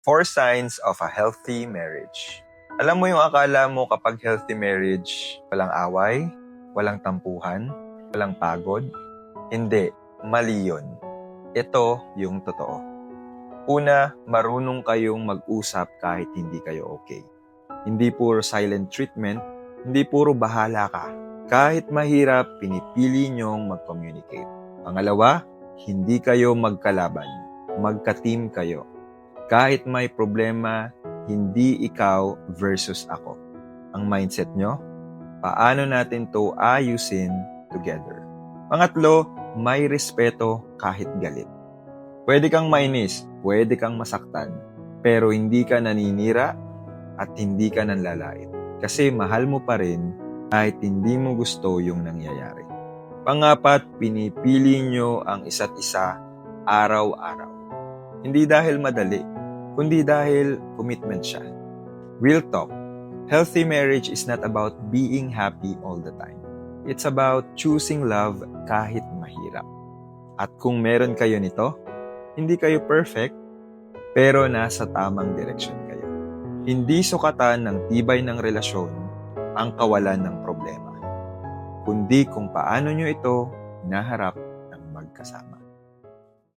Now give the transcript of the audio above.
4 signs of a healthy marriage. Alam mo yung akala mo kapag healthy marriage, walang away, walang tampuhan, walang pagod? Hindi, mali yun. Ito yung totoo. Una, marunong kayong mag-usap kahit hindi kayo okay. Hindi puro silent treatment, hindi puro bahala ka. Kahit mahirap, pinipili nyong mag-communicate. Pangalawa, hindi kayo magkalaban. Magka-team kayo. Kahit may problema, hindi ikaw versus ako. Ang mindset nyo, paano natin to ayusin together. Pangatlo, may respeto kahit galit. Pwede kang mainis, pwede kang masaktan, pero hindi ka naninira at hindi ka nanlalait. Kasi mahal mo pa rin kahit hindi mo gusto yung nangyayari. Pangapat, pinipili nyo ang isa't isa araw-araw. Hindi dahil madali, kundi dahil commitment siya. Real talk, healthy marriage is not about being happy all the time. It's about choosing love kahit mahirap. At kung meron kayo nito, hindi kayo perfect, pero nasa tamang direksyon kayo. Hindi sukatan ng tibay ng relasyon ang kawalan ng problema, kundi kung paano nyo ito hinaharap ng magkasama.